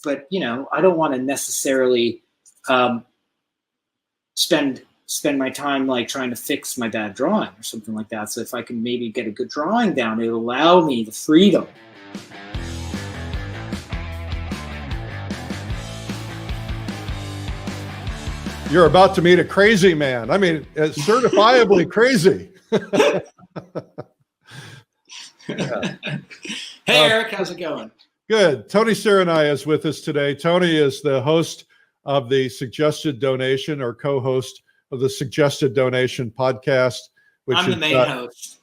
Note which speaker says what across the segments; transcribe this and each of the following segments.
Speaker 1: I don't want to necessarily spend my time like trying to fix my bad drawing or something like that. So if I can maybe get a good drawing down, it'll allow me the freedom.
Speaker 2: You're about to meet a crazy man. I mean, certifiably crazy.
Speaker 1: Yeah. Hey, Eric, how's it going?
Speaker 2: Good. Tony Curanaj is with us today. Tony is the host of the Suggested Donation, or co-host of the Suggested Donation podcast.
Speaker 1: I'm the main host.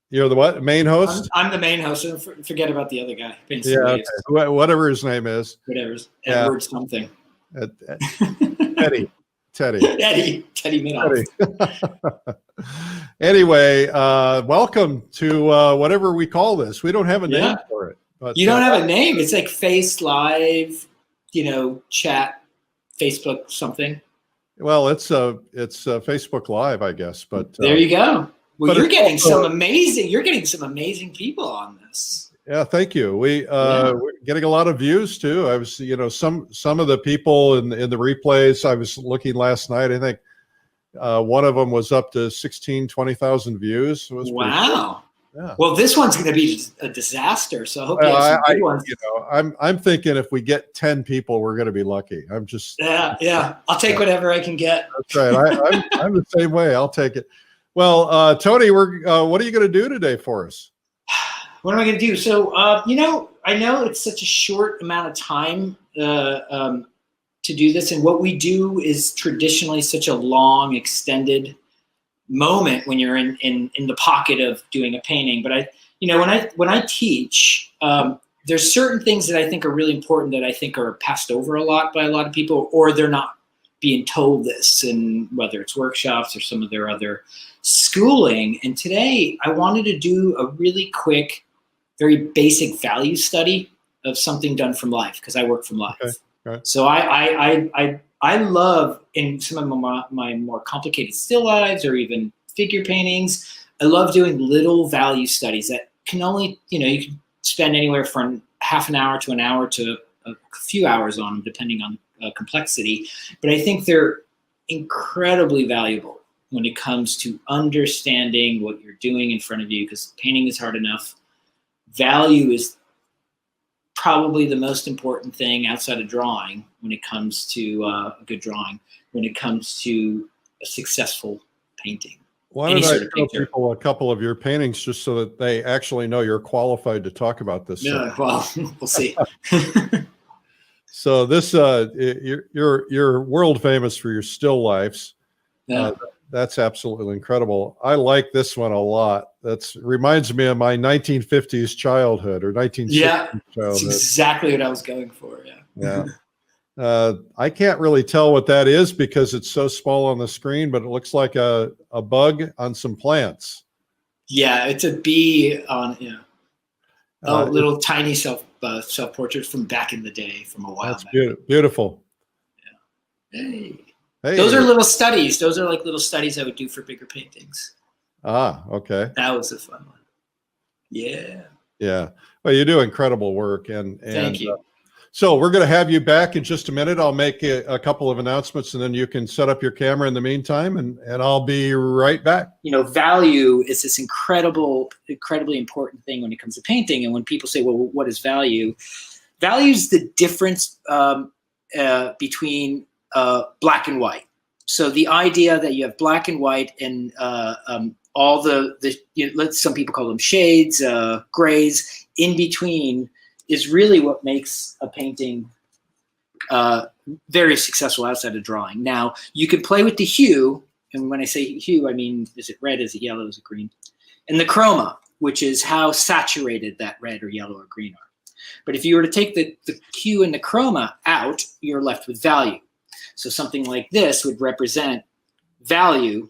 Speaker 2: You're the what? Main host?
Speaker 1: I'm the main host. Forget about the other guy.
Speaker 2: Yeah, okay. Whatever his name is.
Speaker 1: Whatever's Edward something.
Speaker 2: Teddy.
Speaker 1: Teddy Minoff.
Speaker 2: Anyway, welcome to whatever we call this. We don't have a name for it. But
Speaker 1: you don't have a name. It's like Face Live, chat, Facebook something.
Speaker 2: Well, it's Facebook Live, I guess. But
Speaker 1: there you go. Well, you're getting some amazing people on this.
Speaker 2: Yeah, thank you. We're getting a lot of views too. I was, some of the people in the replays, I was looking last night, I think one of them was up to 20,000 views. It was
Speaker 1: wow. Yeah. Well, this one's going to be a disaster. So I hope you have some good ones.
Speaker 2: I'm thinking if we get 10 people, we're going to be lucky. I'm just
Speaker 1: yeah. I'll take whatever I can get.
Speaker 2: That's right. I'm the same way. I'll take it. Well, Tony, what are you going to do today for us?
Speaker 1: What am I going to do? So, I know it's such a short amount of time to do this, and what we do is traditionally such a long, extended moment when you're in the pocket of doing a painting. But when I teach, there's certain things that I think are really important that I think are passed over a lot by a lot of people, or they're not being told this, and whether it's workshops or some of their other schooling. And today I wanted to do a really quick, very basic value study of something done from life, because I work from life. Okay. So I love, in some of my more complicated still lives or even figure paintings, I love doing little value studies that can only, you can spend anywhere from half an hour to an hour to a few hours on them, depending on complexity. But I think they're incredibly valuable when it comes to understanding what you're doing in front of you, because painting is hard enough. Value is probably the most important thing outside of drawing when it comes to a good drawing, when it comes to a successful painting.
Speaker 2: Why don't I show people a couple of your paintings just so that they actually know you're qualified to talk about this?
Speaker 1: Yeah, well, we'll see.
Speaker 2: So this, you're world famous for your still lifes.
Speaker 1: Yeah.
Speaker 2: That's absolutely incredible. I like this one a lot. Reminds me of my 1950s childhood or 1960s childhood.
Speaker 1: That's exactly what I was going for.
Speaker 2: Yeah. I can't really tell what that is because it's so small on the screen, but it looks like a bug on some plants.
Speaker 1: Yeah, it's a bee on little tiny self-portraits from back in the day, from a while
Speaker 2: back.
Speaker 1: That's
Speaker 2: beautiful.
Speaker 1: Yeah. Hey, those are little studies. Those are like little studies I would do for bigger paintings.
Speaker 2: Ah, okay.
Speaker 1: That was a fun one. Yeah.
Speaker 2: Yeah. Well, you do incredible work, and
Speaker 1: thank you.
Speaker 2: So we're going to have you back in just a minute. I'll make a couple of announcements, and then you can set up your camera in the meantime, and I'll be right back.
Speaker 1: Value is this incredibly important thing when it comes to painting. And when people say, well, what is value? Value is the difference between black and white. So the idea that you have black and white and all some people call them shades, grays, in between is really what makes a painting very successful outside of drawing. Now, you can play with the hue, and when I say hue, I mean, is it red, is it yellow, is it green? And the chroma, which is how saturated that red or yellow or green are. But if you were to take the hue and the chroma out, you're left with value. So something like this would represent value.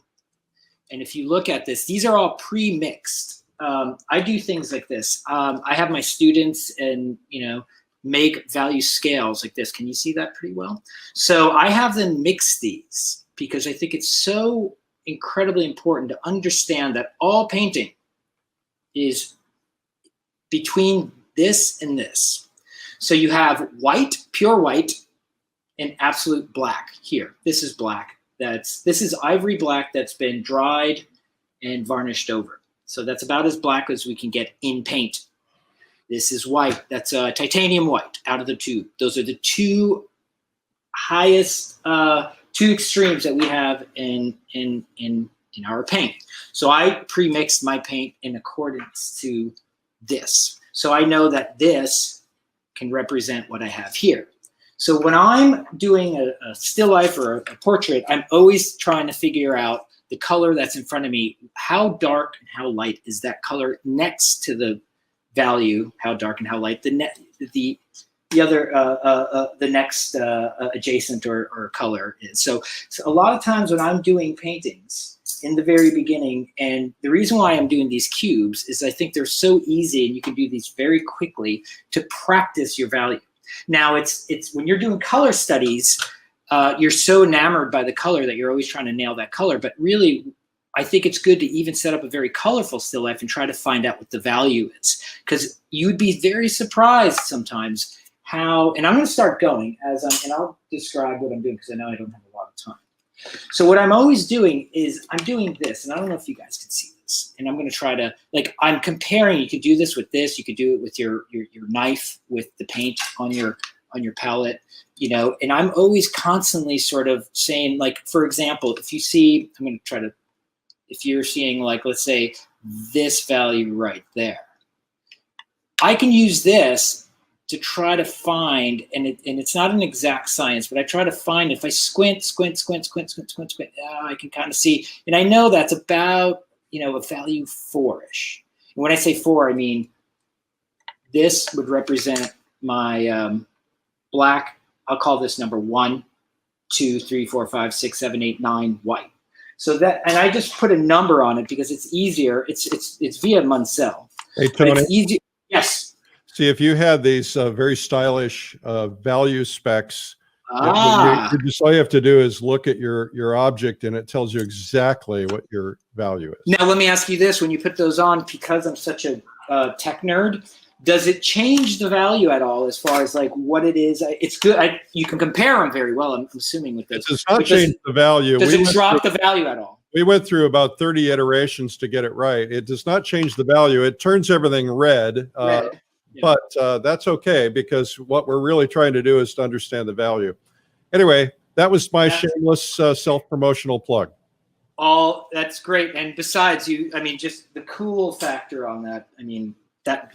Speaker 1: And if you look at this, these are all pre-mixed. I do things like this. I have my students make value scales like this. Can you see that pretty well? So I have them mix these because I think it's so incredibly important to understand that all painting is between this and this. So you have white, pure white, and absolute black here. This is black. This is ivory black that's been dried and varnished over. So that's about as black as we can get in paint. This is white. That's titanium white out of the tube. Those are the two highest, two extremes that we have in our paint. So I pre-mixed my paint in accordance to this. So I know that this can represent what I have here. So when I'm doing a still life or a portrait, I'm always trying to figure out the color that's in front of me. How dark and how light is that color next to the value? How dark and how light the next adjacent or color is. So a lot of times when I'm doing paintings in the very beginning, and the reason why I'm doing these cubes is I think they're so easy and you can do these very quickly to practice your value. Now it's when you're doing color studies, you're so enamored by the color that you're always trying to nail that color. But really, I think it's good to even set up a very colorful still life and try to find out what the value is, because you'd be very surprised sometimes how. And I'm going to start going and I'll describe what I'm doing because I know I don't have a lot of time. So what I'm always doing is I'm doing this, and I don't know if you guys can see this. And I'm going to try to, like, I'm comparing. You could do this with this. You could do it with your knife with the paint on your palette, you know. And I'm always constantly sort of saying, like, for example, if you see, I'm going to try to, if you're seeing, like, let's say this value right there, I can use this to try to find, and it's not an exact science, but I try to find, if I squint, I can kind of see, and I know that's about, you know, a value 4-ish. And when I say 4, I mean this would represent my black. I'll call this number 1, 2, 3, 4, 5, 6, 7, 8, 9 white. So that, and I just put a number on it because it's easier. It's via Munsell.
Speaker 2: Hey, Tony.
Speaker 1: It's easy. Yes.
Speaker 2: See, if you had these very stylish value specs, just all you have to do is look at your object, and it tells you exactly what your value is.
Speaker 1: Now, let me ask you this: when you put those on, because I'm such a tech nerd, does it change the value at all as far as like what it is? It's good. You can compare them very well, I'm assuming, with this.
Speaker 2: It does not change the value.
Speaker 1: Does it drop the value at all?
Speaker 2: We went through about 30 iterations to get it right. It does not change the value. It turns everything red. Yeah. But that's okay, because what we're really trying to do is to understand the value. Anyway, that was my shameless self-promotional plug.
Speaker 1: Oh, that's great. And besides, I mean, just the cool factor on that, I mean, that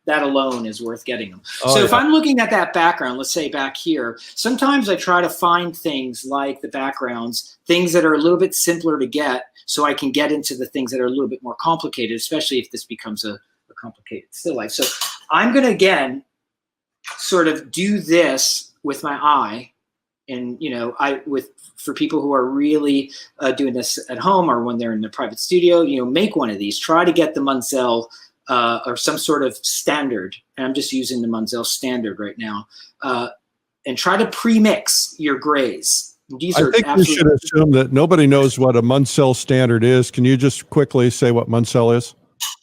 Speaker 1: alone is worth getting them. So if I'm looking at that background, let's say back here, sometimes I try to find things like the backgrounds, things that are a little bit simpler to get, so I can get into the things that are a little bit more complicated, especially if this becomes a complicated still life. So I'm going to, again, sort of do this with my eye. And, you know, for people who are really doing this at home or when they're in their private studio, you know, make one of these. Try to get the Munsell or some sort of standard. And I'm just using the Munsell standard right now. And try to pre-mix your grays. I think
Speaker 2: we should assume that nobody knows what a Munsell standard is. Can you just quickly say what Munsell is?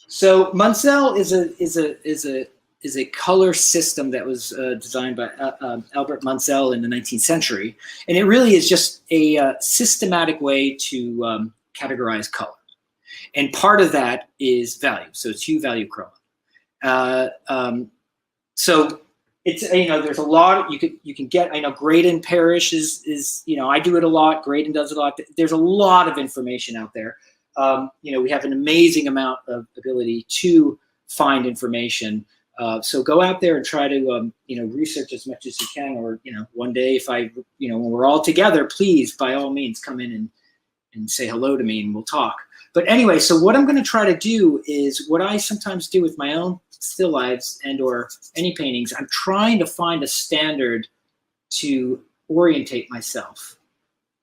Speaker 1: So Munsell is a color system that was designed by Albert Munsell in the 19th century, and it really is just a systematic way to categorize color. And part of that is value, so it's hue, value, chroma. So it's, you know, there's a lot you can get. I know Graydon Parrish is you know, I do it a lot. Graydon does it a lot. There's a lot of information out there. You know, we have an amazing amount of ability to find information. So go out there and try to, you know, research as much as you can. Or, you know, one day if you know, when we're all together, please, by all means, come in and say hello to me and we'll talk. But anyway, so what I'm going to try to do is what I sometimes do with my own still lives and or any paintings. I'm trying to find a standard to orientate myself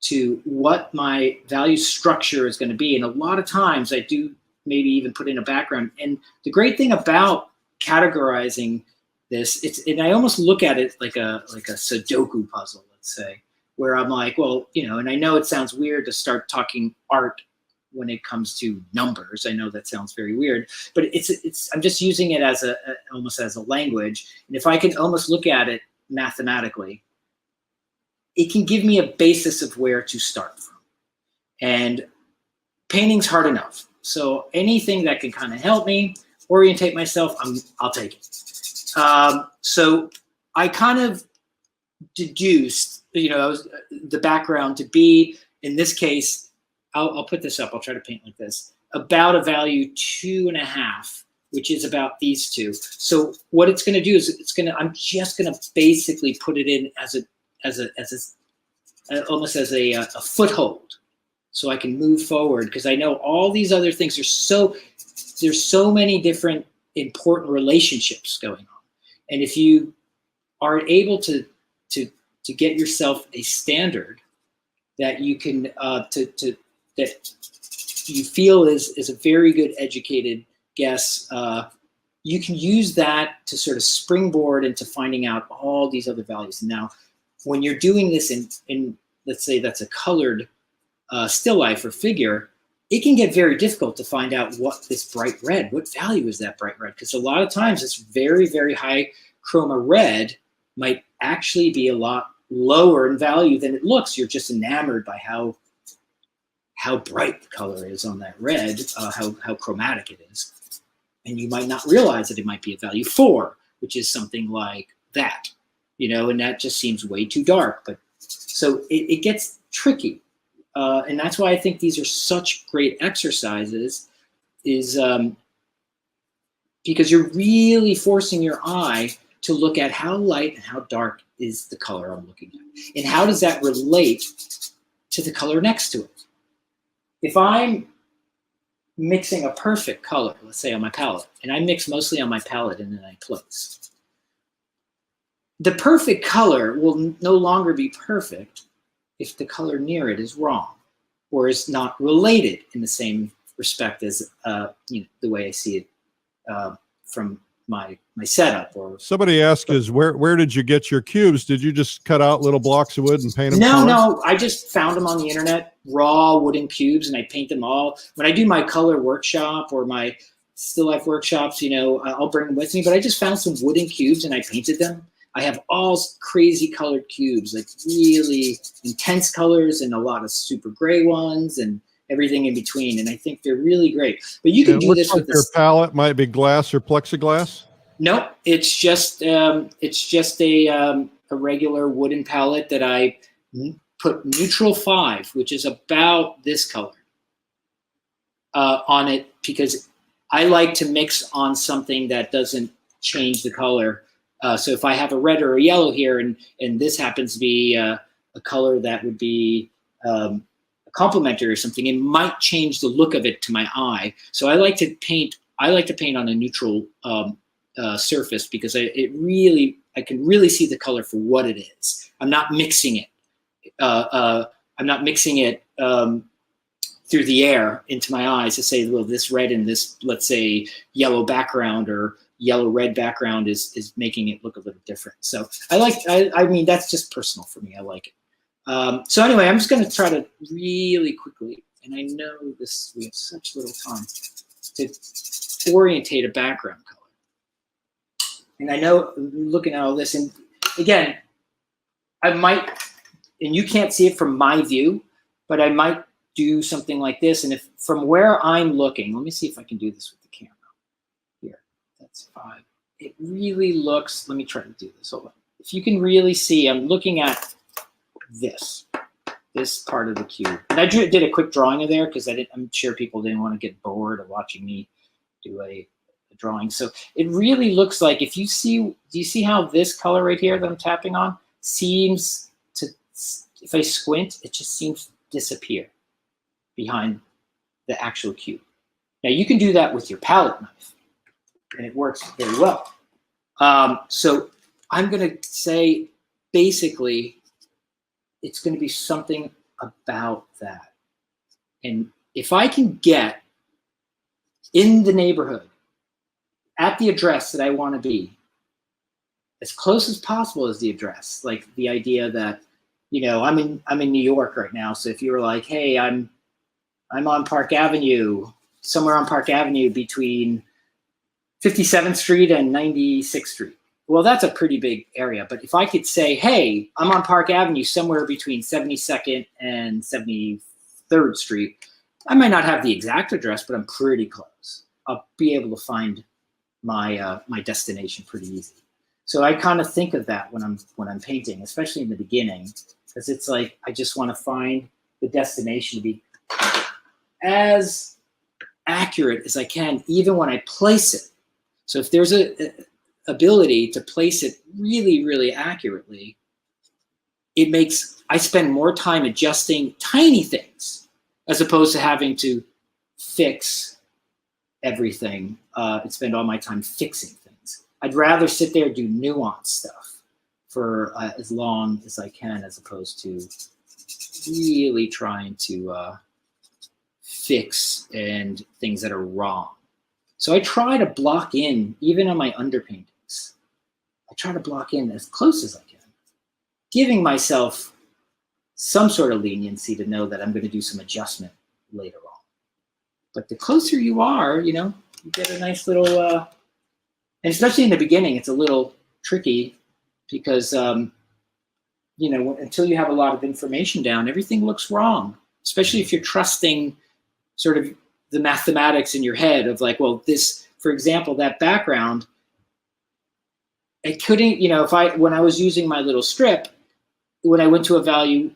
Speaker 1: to what my value structure is going to be. And a lot of times I do maybe even put in a background. And the great thing about categorizing this, and I almost look at it like a Sudoku puzzle, let's say, where I'm like, well, you know, and I know it sounds weird to start talking art when it comes to numbers. I know that sounds very weird, but I'm just using it as almost as a language. And if I can almost look at it mathematically, it can give me a basis of where to start from. And painting's hard enough. So anything that can kind of help me orientate myself, I'll take it. So I kind of deduced, the background to be, in this case, I'll put this up. I'll try to paint like this. About a value 2.5, which is about these two. So what it's going to do is I'm just going to basically put it in almost as a foothold, so I can move forward, because I know all these other things there's so many different important relationships going on. And if you are able to get yourself a standard that you can that you feel is a very good educated guess, you can use that to sort of springboard into finding out all these other values. Now, when you're doing this in let's say that's a colored still life or figure, it can get very difficult to find out what value is that bright red? Because a lot of times this very, very high chroma red might actually be a lot lower in value than it looks. You're just enamored by how bright the color is on that red, how chromatic it is. And you might not realize that it might be a value 4, which is something like that, and that just seems way too dark. But so it gets tricky. And that's why I think these are such great exercises, is because you're really forcing your eye to look at how light and how dark is the color I'm looking at. And how does that relate to the color next to it? If I'm mixing a perfect color, let's say on my palette, and I mix mostly on my palette and then I close, the perfect color will no longer be perfect if the color near it is wrong or is not related in the same respect as the way I see it from my setup. Or
Speaker 2: somebody asked us, where did you get your cubes? Did you just cut out little blocks of wood and paint them?
Speaker 1: No, I just found them on the internet, raw wooden cubes, and I paint them all. When I do my color workshop or my still life workshops, I'll bring them with me, but I just found some wooden cubes and I painted them. I have all crazy colored cubes, like really intense colors and a lot of super gray ones and everything in between. And I think they're really great. But you can do this with
Speaker 2: your palette. Might be glass or plexiglass?
Speaker 1: No, it's just a regular wooden palette that I put neutral 5, which is about this color, on it, because I like to mix on something that doesn't change the color. So if I have a red or a yellow here, and this happens to be a color that would be complementary or something, it might change the look of it to my eye. So I like to paint on a neutral surface, because I can really see the color for what it is. I'm not mixing it. I'm not mixing it through the air into my eyes to say, well, this red and this, let's say, yellow background or yellow-red background is making it look a little different. So I mean, that's just personal for me. I like it. So anyway, I'm just going to try to really quickly, and I know we have such little time, to orientate a background color. And I know, looking at all this, and again, I might, and you can't see it from my view, but I might do something like this. And if from where I'm looking, let me see if I can do this with the camera. Here, that's 5. It really looks, let me try to do this. Hold on. If you can really see, I'm looking at this part of the cube. And I did a quick drawing of there because I'm sure people didn't want to get bored of watching me do a drawing. So it really looks like, if you see, do you see how this color right here that I'm tapping on seems to, if I squint, it just seems to disappear behind the actual cube. Now you can do that with your palette knife and it works very well. So I'm going to say, basically, it's going to be something about that. And if I can get in the neighborhood at the address that I want to be, as close as possible as the address, like the idea that, I'm in New York right now. So if you were like, hey, I'm I'm on Park Avenue, somewhere on Park Avenue between 57th Street and 96th Street. Well, that's a pretty big area. But if I could say, hey, I'm on Park Avenue somewhere between 72nd and 73rd Street, I might not have the exact address, but I'm pretty close. I'll be able to find my my destination pretty easy. So I kind of think of that when I'm painting, especially in the beginning, because it's like I just want to find the destination to be as accurate as I can, even when I place it. So if there's a ability to place it really, really accurately, it makes, I spend more time adjusting tiny things as opposed to having to fix everything and spend all my time fixing things. I'd rather sit there and do nuanced stuff for as long as I can, as opposed to really trying to fix and things that are wrong. So I try to block in, even on my underpaintings, I try to block in as close as I can, giving myself some sort of leniency to know that I'm going to do some adjustment later on. But the closer you are, you know, you get a nice little, and especially in the beginning, it's a little tricky because, you know, until you have a lot of information down, everything looks wrong, especially if you're trusting sort of the mathematics in your head of like, well, this, for example, that background, I couldn't, you know, when I was using my little strip, when I went to a value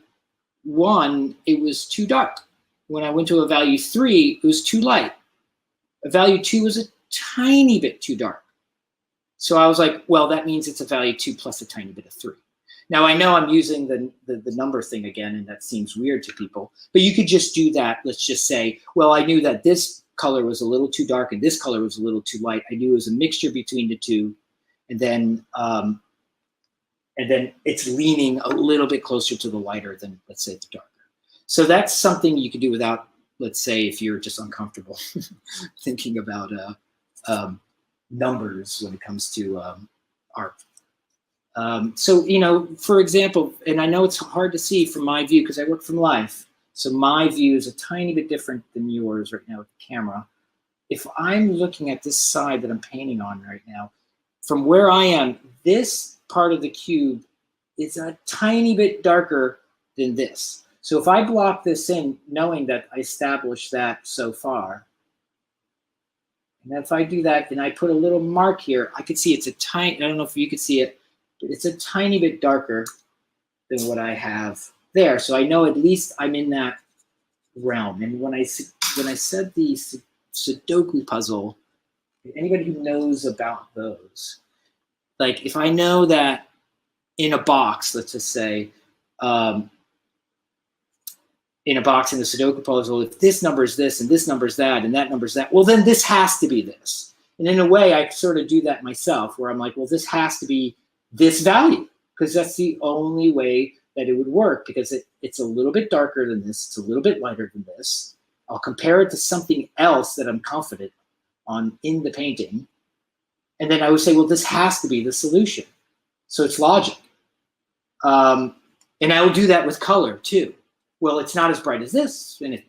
Speaker 1: 1, it was too dark. When I went to a value 3, it was too light. A value 2 was a tiny bit too dark. So I was like, well, that means it's a value 2 plus a tiny bit of 3. Now I know I'm using the number thing again, and that seems weird to people, but you could just do that. Let's just say, well, I knew that this color was a little too dark and this color was a little too light. I knew it was a mixture between the two, and then it's leaning a little bit closer to the lighter than, let's say, the darker. So that's something you could do without, let's say, if you're just uncomfortable thinking about numbers when it comes to art. So, you know, for example, and I know it's hard to see from my view because I work from life. So my view is a tiny bit different than yours right now with the camera. If I'm looking at this side that I'm painting on right now, from where I am, this part of the cube is a tiny bit darker than this. So if I block this in, knowing that I established that so far, and if I do that and I put a little mark here, I could see it's a tiny, I don't know if you could see it, but it's a tiny bit darker than what I have there. So I know at least I'm in that realm. And when I said the Sudoku puzzle, anybody who knows about those, like if I know that in a box, let's just say, in a box in the Sudoku puzzle, if this number is this and this number is that and that number is that, well, then this has to be this. And in a way, I sort of do that myself, where I'm like, well, this has to be this value, because that's the only way that it would work, because it's a little bit darker than this, it's a little bit lighter than this. I'll compare it to something else that I'm confident on in the painting. And then I would say, well, this has to be the solution. So it's logic. And I will do that with color too. Well, it's not as bright as this, and it's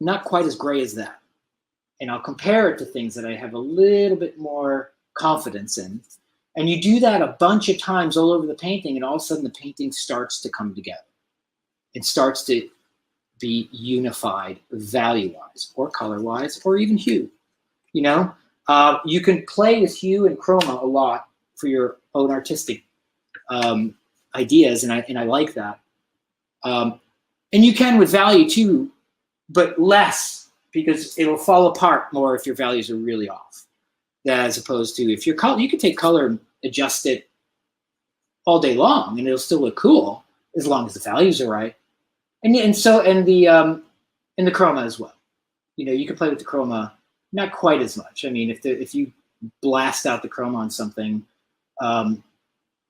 Speaker 1: not quite as gray as that. And I'll compare it to things that I have a little bit more confidence in. And you do that a bunch of times all over the painting, and all of a sudden the painting starts to come together. It starts to be unified value-wise or color-wise or even hue. You know, you can play with hue and chroma a lot for your own artistic ideas, and I like that. And you can with value too, but less, because it'll fall apart more if your values are really off. As opposed to if your color, you can take color and adjust it all day long, and it'll still look cool as long as the values are right. And the chroma as well. You know, you can play with the chroma, not quite as much. I mean, if you blast out the chroma on something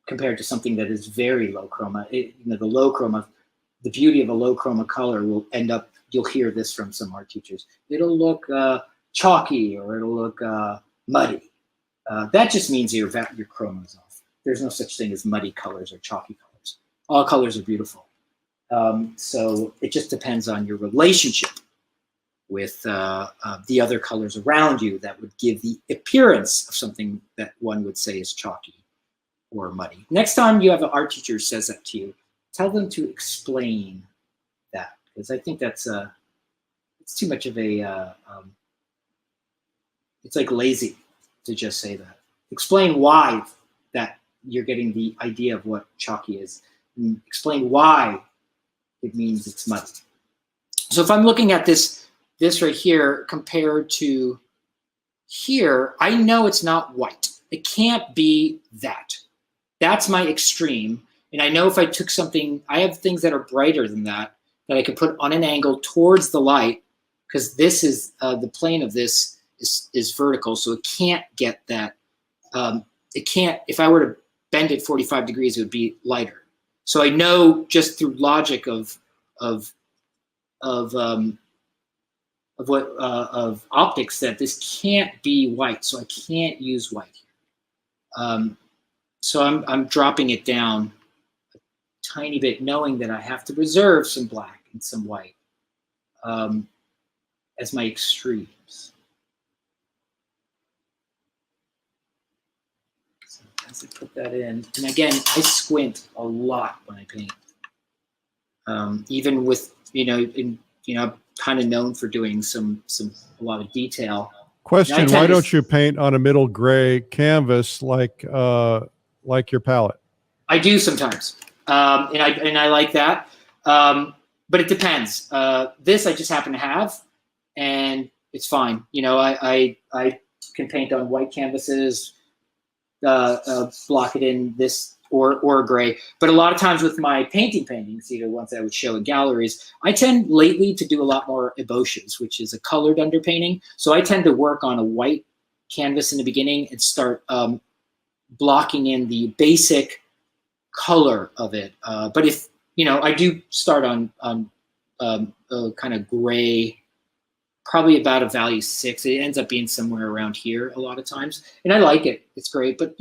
Speaker 1: compared to something that is very low chroma, you know, the low chroma, the beauty of a low chroma color will end up, you'll hear this from some art teachers, it'll look chalky or it'll look muddy. That just means your chroma is off. There's no such thing as muddy colors or chalky colors. All colors are beautiful. So it just depends on your relationship with the other colors around you that would give the appearance of something that one would say is chalky or muddy. Next time you have an art teacher who says that to you, tell them to explain that, because I think that's it's too much of a it's like lazy to just say that. Explain why that you're getting the idea of what chalky is, and explain why it means it's muddy. So if I'm looking at this right here compared to here, I know it's not white. It can't be that. That's my extreme. And I know if I took something, I have things that are brighter than that I could put on an angle towards the light, because this is, the plane of this is vertical, so it can't get that. It can't, if I were to bend it 45 degrees, it would be lighter. So I know just through logic of optics that this can't be white, so I can't use white here. So I'm dropping it down a tiny bit, knowing that I have to reserve some black and some white as my extremes. So as I put that in, and again, I squint a lot when I paint. Even with, I'm kind of known for doing a lot of detail.
Speaker 2: Question: why don't you paint on a middle gray canvas like your palette? I
Speaker 1: do sometimes, and I like that, but it depends. This I just happen to have, and it's fine. I can paint on white canvases, block it in this or gray. But a lot of times with my paintings, ones that I would show in galleries, I tend lately to do a lot more eboches, which is a colored underpainting. So I tend to work on a white canvas in the beginning and start blocking in the basic color of it. But if, I do start on a kind of gray, probably about a value 6. It ends up being somewhere around here a lot of times. And I like it. It's great. But,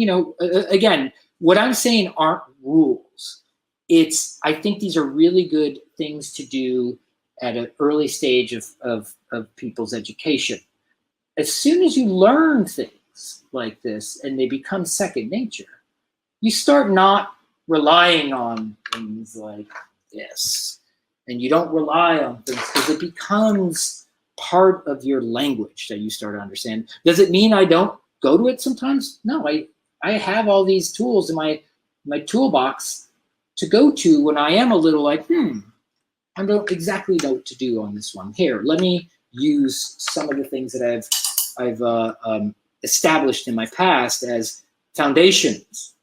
Speaker 1: again, what I'm saying aren't rules. I think these are really good things to do at an early stage of people's education. As soon as you learn things like this and they become second nature, you start not relying on things like this. And you don't rely on things because it becomes part of your language that you start to understand. Does it mean I don't go to it sometimes? No, I have all these tools in my toolbox to go to when I am a little like, I don't exactly know what to do on this one. Here, let me use some of the things that I've established in my past as foundations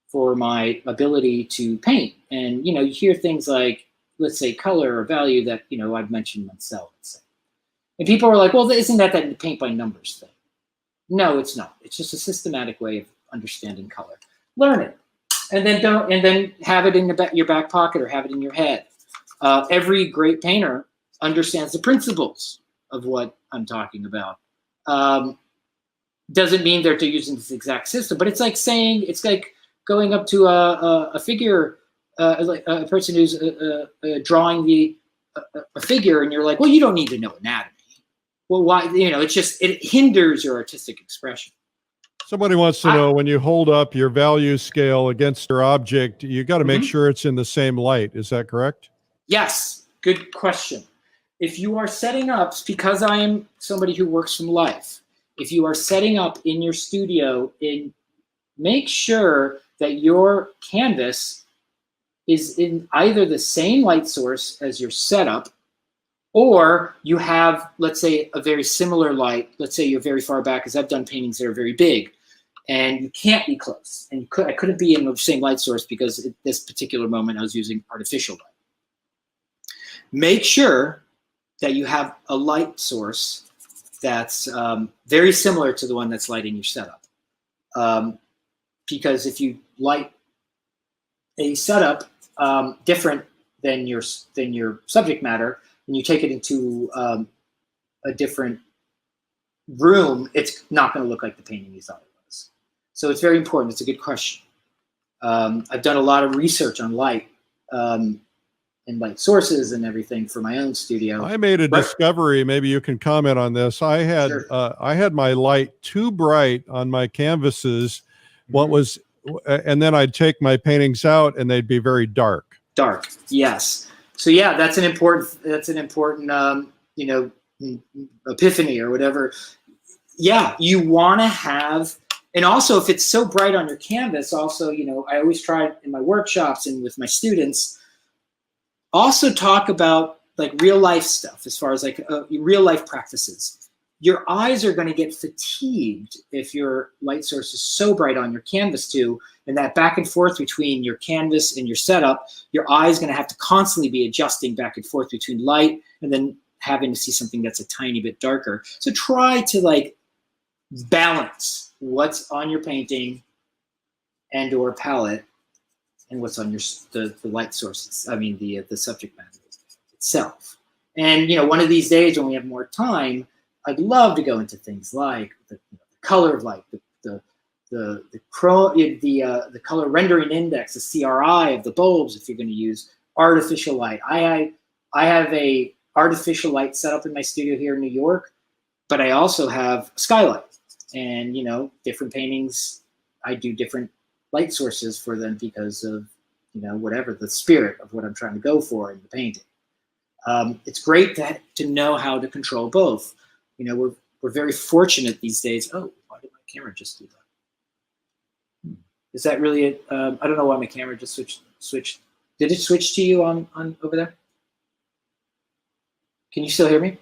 Speaker 1: for my ability to paint. And, you hear things like, let's say, color or value that, I've mentioned myself. And people are like, well, isn't that paint by numbers thing? No, it's not. It's just a systematic way of understanding color. Learn it, and then have it in your back pocket or have it in your head. Every great painter understands the principles of what I'm talking about. Doesn't mean they're using this exact system, but it's like going up to a figure, like a person who's drawing a figure, and you're like, well, you don't need to know anatomy. Well, why? It hinders your artistic expression.
Speaker 2: Somebody wants to know, when you hold up your value scale against your object, you got to make sure it's in the same light. Is that correct?
Speaker 1: Yes. Good question. If you are setting up, because I am somebody who works from life, if you are setting up in your studio, make sure that your canvas is in either the same light source as your setup, or you have, let's say, a very similar light. Let's say you're very far back, because I've done paintings that are very big, and you can't be close. And I couldn't be in the same light source because at this particular moment I was using artificial light. Make sure that you have a light source that's very similar to the one that's lighting your setup. Because if you light a setup different than your subject matter, and you take it into a different room, it's not going to look like the painting you thought it was. So it's very important. It's a good question. I've done a lot of research on light. light sources and everything for my own studio.
Speaker 2: I made a discovery. Maybe you can comment on this. I had I had my light too bright on my canvases. And then I'd take my paintings out and they'd be very dark.
Speaker 1: Dark, yes. So yeah, that's an important you know, epiphany or whatever. Yeah, you want to have, and also if it's so bright on your canvas, also, you know, I always try in my workshops and with my students, also talk about like real life stuff as far as like real life practices. Your eyes are going to get fatigued if your light source is so bright on your canvas too, and that back and forth between your canvas and your setup, your eye is going to have to constantly be adjusting back and forth between light and then having to see something that's a tiny bit darker. So try to like balance what's on your painting and or palette and what's on your the light sources. I mean the subject matter itself. And you know, one of these days when we have more time, I'd love to go into things like the color of light, the color rendering index, the CRI of the bulbs. If you're going to use artificial light, I have a artificial light set up in my studio here in New York, but I also have skylight, and you know, different paintings I do different light sources for them because of, you know, whatever the spirit of what I'm trying to go for in the painting. It's great to know how to control both. You know, we're very fortunate these days. Oh, why did my camera just do that? Is that really it? I don't know why my camera just switched. Did it switch to you on over there? Can you still hear me?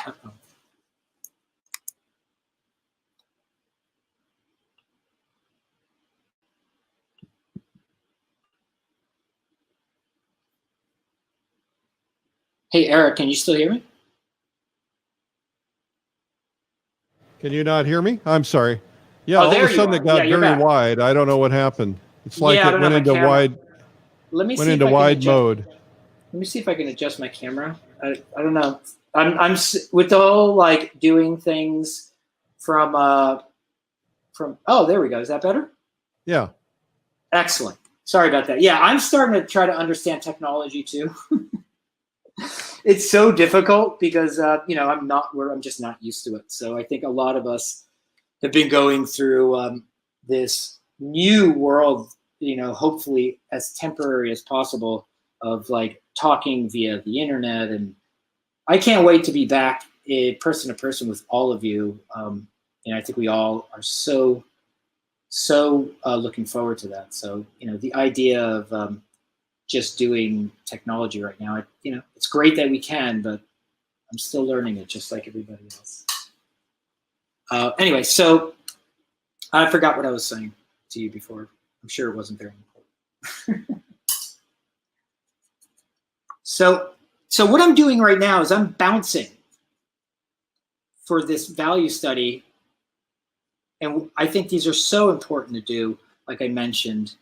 Speaker 1: Uh-oh. Hey, Eric, can you still hear me?
Speaker 2: Can you not hear me? I'm sorry. Yeah, all of a sudden it got very wide. I don't know what happened. It's like it went into wide. Went into wide mode.
Speaker 1: Let me see if I can adjust my camera. I don't know. I'm with the whole like doing things from. Oh, there we go. Is that better?
Speaker 2: Yeah.
Speaker 1: Excellent. Sorry about that. Yeah, I'm starting to try to understand technology too. It's so difficult because you know, I'm just not used to it. So I think a lot of us have been going through this new world, you know, hopefully as temporary as possible, of like talking via the internet. And I can't wait to be back person to person with all of you. And I think we all are so looking forward to that. So, you know, the idea of just doing technology right now, you know, it's great that we can, but I'm still learning it just like everybody else. Anyway, so I forgot what I was saying to you before. I'm sure it wasn't very important. So what I'm doing right now is I'm bouncing for this value study. And I think these are so important to do, like I mentioned,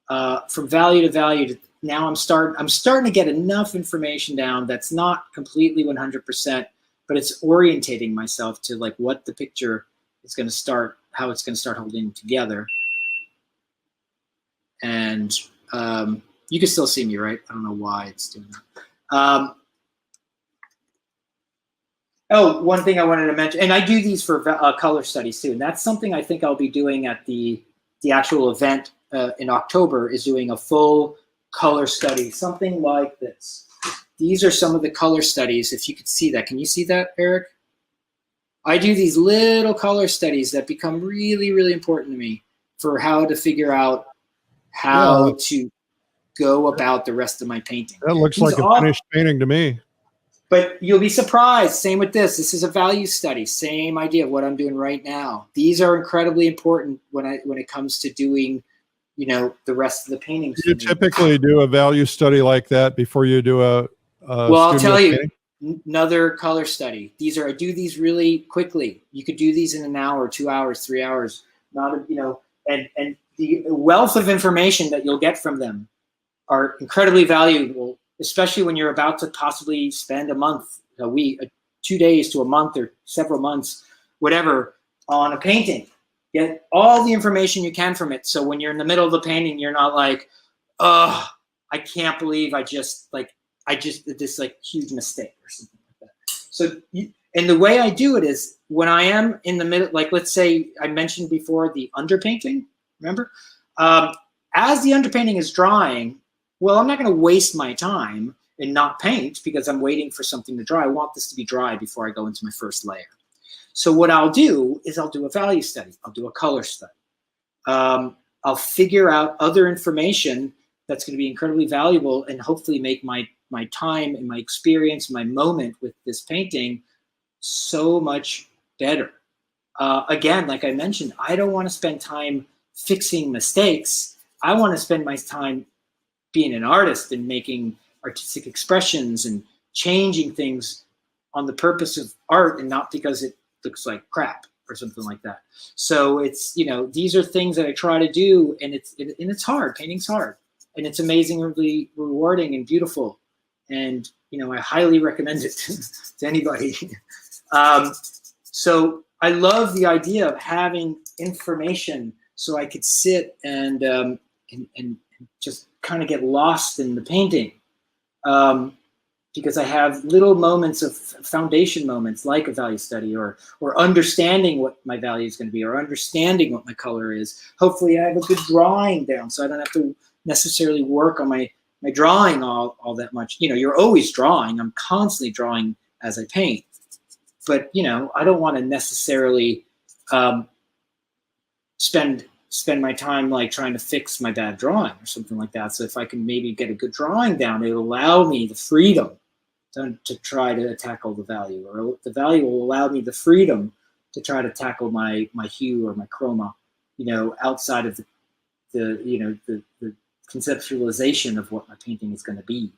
Speaker 1: from value to value. Now I'm starting to get enough information down that's not completely 100%, but it's orientating myself to like what the picture is going to start, how it's going to start holding together. And you can still see me, right? I don't know why it's doing that. Oh, one thing I wanted to mention, and I do these for color studies too, and that's something I think I'll be doing at the actual event in October, is doing a full color study, something like this. These are some of the color studies, if you could see that. Can you see that, Eric? I do these little color studies that become really, really important to me for how to figure out how to go about the rest of my painting.
Speaker 2: That looks like a finished painting to me.
Speaker 1: But you'll be surprised. Same with this. This is a value study. Same idea of what I'm doing right now. These are incredibly important when it comes to doing, you know, the rest of the paintings.
Speaker 2: Do you typically do a value study like that before you do a
Speaker 1: well, I'll tell you, another color study. I do these really quickly. You could do these in an hour, 2 hours, 3 hours. Not, you know, and the wealth of information that you'll get from them are incredibly valuable, especially when you're about to possibly spend a month, a week, 2 days to a month or several months, whatever, on a painting. Get all the information you can from it. So when you're in the middle of the painting, you're not like, oh, I can't believe I just did this like huge mistake or something like that. So, and the way I do it is when I am in the middle, like let's say I mentioned before the underpainting, remember? As the underpainting is drying, well, I'm not going to waste my time and not paint because I'm waiting for something to dry. I want this to be dry before I go into my first layer. So what I'll do is I'll do a value study. I'll do a color study. I'll figure out other information that's going to be incredibly valuable and hopefully make my time and my experience, my moment with this painting so much better. Again, like I mentioned, I don't want to spend time fixing mistakes. I want to spend my time being an artist and making artistic expressions and changing things on the purpose of art and not because it looks like crap or something like that. So it's, you know, these are things that I try to do, and it's hard. Painting's hard, and it's amazingly rewarding and beautiful. And, you know, I highly recommend it to anybody. So I love the idea of having information so I could sit and just kind of get lost in the painting. Because I have little moments of foundation moments like a value study or understanding what my value is going to be or understanding what my color is. Hopefully I have a good drawing down so I don't have to necessarily work on my drawing all that much. You know, you're always drawing. I'm constantly drawing as I paint. But, you know, I don't want to necessarily spend my time like trying to fix my bad drawing or something like that. So if I can maybe get a good drawing down, it'll allow me the freedom to try to tackle the value, or the value will allow me the freedom to try to tackle my hue or my chroma, you know, outside of the conceptualization of what my painting is going to be.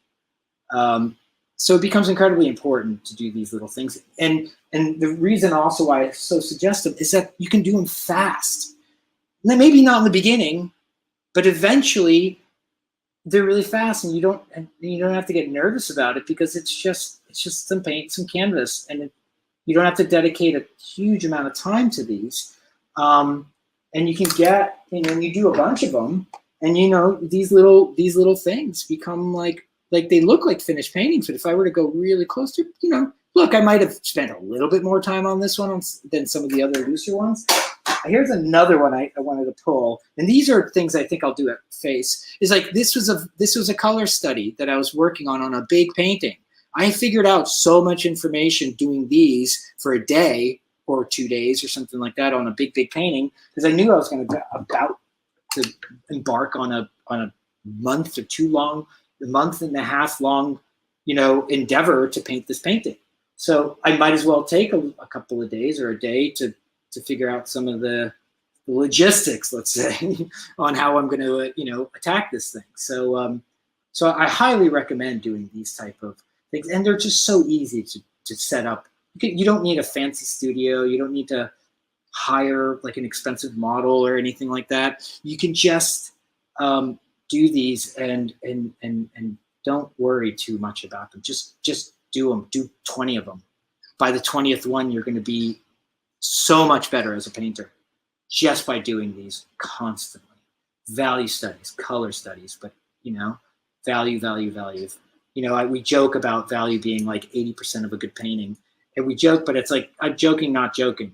Speaker 1: So it becomes incredibly important to do these little things. And the reason also why I so suggest them is that you can do them fast. Now, maybe not in the beginning, but eventually they're really fast, and you don't have to get nervous about it because it's just some paint, some canvas, and you don't have to dedicate a huge amount of time to these. And you can get, you know, you do a bunch of them, and you know these little things become like they look like finished paintings. But if I were to go really close to, you know, look, I might have spent a little bit more time on this one than some of the other looser ones. Here's another one I wanted to pull, and these are things I think I'll do at face. Is like this was a color study that I was working on a big painting. I figured out so much information doing these for a day or 2 days or something like that on a big painting because I knew I was going to about to embark on a month and a half long, you know, endeavor to paint this painting. So I might as well take a couple of days or a day to figure out some of the logistics, let's say, on how I'm going to, you know, attack this thing. So, so I highly recommend doing these type of things, and they're just so easy to set up. You don't need a fancy studio. You don't need to hire like an expensive model or anything like that. You can just do these and don't worry too much about them. Just do them. Do 20 of them. By the 20th one, you're going to be so much better as a painter just by doing these constantly. Value studies, color studies, but, you know, value. You know, we joke about value being like 80% of a good painting, and we joke, but it's like, I'm joking, not joking.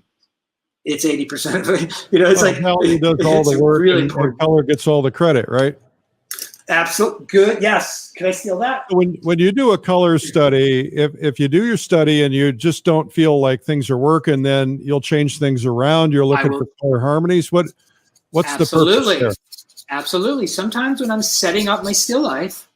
Speaker 1: It's 80% of it. You know, it's like
Speaker 2: value does all the work, really and color gets all the credit, right?
Speaker 1: Absolutely. Good. Yes. Can I steal that?
Speaker 2: When you do a color study, if you do your study and you just don't feel like things are working, then you'll change things around. You're looking for color harmonies. What's the purpose there?
Speaker 1: Absolutely. Sometimes when I'm setting up my still life,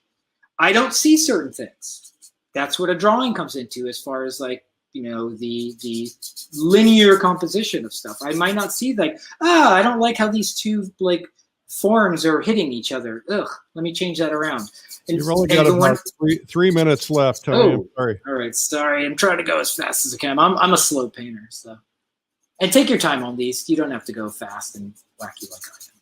Speaker 1: I don't see certain things. That's what a drawing comes into, as far as like, you know, the linear composition of stuff. I might not see like, I don't like how these two like forms are hitting each other. Ugh, let me change that around. And,
Speaker 2: you've only got about 3 minutes left, Tony. I'm sorry.
Speaker 1: All right, sorry. I'm trying to go as fast as I can. I'm a slow painter, so. And take your time on these. You don't have to go fast and wacky like I am.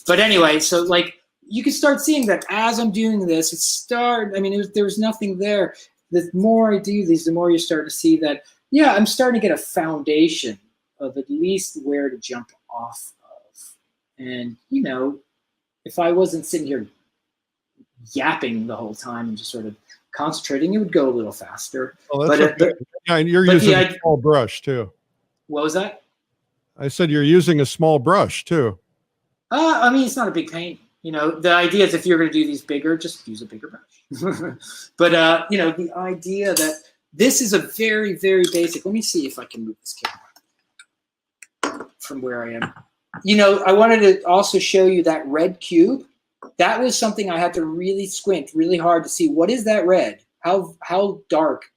Speaker 1: But anyway, so like you can start seeing that as I'm doing this, there was nothing there. The more I do these, the more you start to see that, yeah, I'm starting to get a foundation of at least where to jump off of. And, you know, if I wasn't sitting here yapping the whole time and just sort of concentrating, it would go a little faster.
Speaker 2: Oh, that's okay. Yeah, and you're using a small brush too.
Speaker 1: What was that?
Speaker 2: I said you're using a small brush too.
Speaker 1: I mean, it's not a big paint. You know, the idea is if you're going to do these bigger, just use a bigger brush. But, you know, the idea that this is a very, very basic. Let me see if I can move this camera from where I am. You know, I wanted to also show you that red cube. That was something I had to really squint really hard to see. What is that red? How dark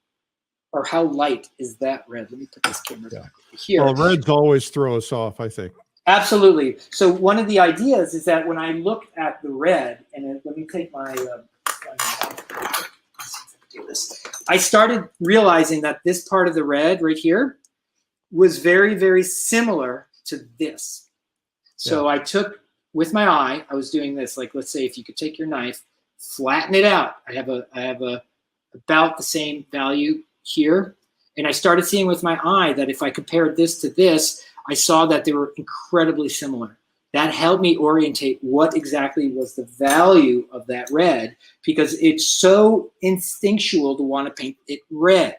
Speaker 1: or how light is that red? Let me put this camera back here.
Speaker 2: Well, reds always throw us off, I think.
Speaker 1: Absolutely. So one of the ideas is that when I look at the red, and let me take my do this. I started realizing that this part of the red right here was very, very similar to this. So I took, with my eye, I was doing this. Like, let's say if you could take your knife, flatten it out. I have about the same value here. And I started seeing with my eye that if I compared this to this, I saw that they were incredibly similar. That helped me orientate what exactly was the value of that red, because it's so instinctual to want to paint it red,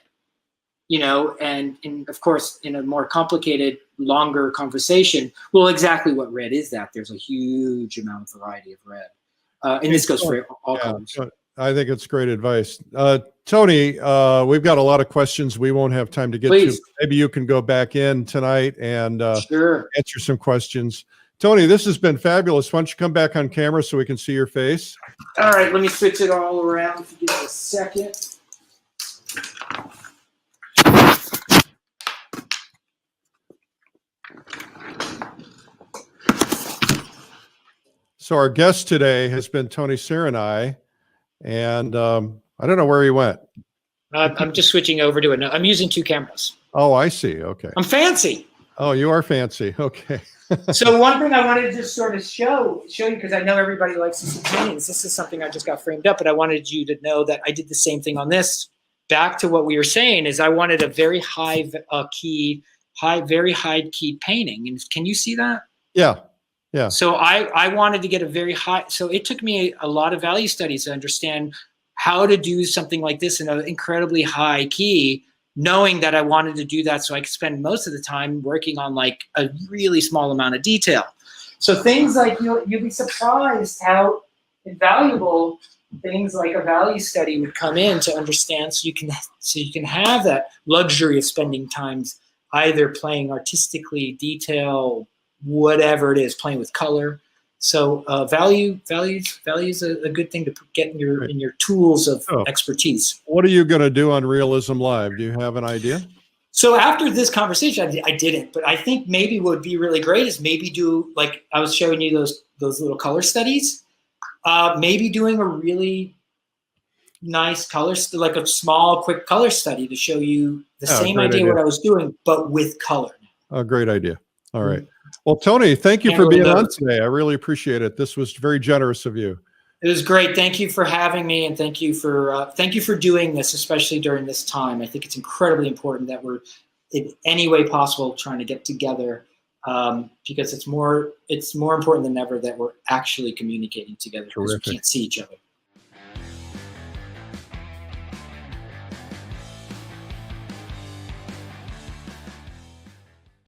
Speaker 1: you know, and of course, in a more complicated, longer conversation, well, exactly what red is that? There's a huge amount of variety of red. And this goes for all colors.
Speaker 2: I think it's great advice. Tony, we've got a lot of questions we won't have time to get to. Maybe you can go back in tonight and answer some questions. Tony, this has been fabulous. Why don't you come back on camera so we can see your face?
Speaker 1: All right, let me switch it all around. If you give me a second.
Speaker 2: So our guest today has been Tony Curanaj, and I don't know where he went.
Speaker 1: I'm just switching over to it. I'm using two cameras.
Speaker 2: Oh, I see. Okay.
Speaker 1: I'm fancy.
Speaker 2: Oh, you are fancy. Okay.
Speaker 1: So one thing I wanted to just sort of show you, because I know everybody likes to see paintings. This is something I just got framed up, but I wanted you to know that I did the same thing on this. Back to what we were saying is I wanted a very high key, very high key painting. And can you see that?
Speaker 2: Yeah. Yeah.
Speaker 1: So I wanted to get a very high. So it took me a lot of value studies to understand how to do something like this in an incredibly high key, knowing that I wanted to do that so I could spend most of the time working on like a really small amount of detail. So things like, you'll be surprised how invaluable things like a value study would come in to understand, so you can have that luxury of spending times either playing artistically, detail, whatever it is, playing with color. So value is a good thing to get in your tools of expertise.
Speaker 2: What are you going to do on Realism Live? Do you have an idea?
Speaker 1: So after this conversation, I didn't, but I think maybe what would be really great is maybe do, like I was showing you those little color studies, maybe doing a really nice color, like a small, quick color study to show you the same idea what I was doing, but with color.
Speaker 2: Oh, great idea. All right. Well, Tony, thank you for being on today. I really appreciate it. This was very generous of you.
Speaker 1: It was great. Thank you for having me, and thank you for doing this, especially during this time. I think it's incredibly important that we're, in any way possible, trying to get together, because it's more important than ever that we're actually communicating together, because we can't see each other.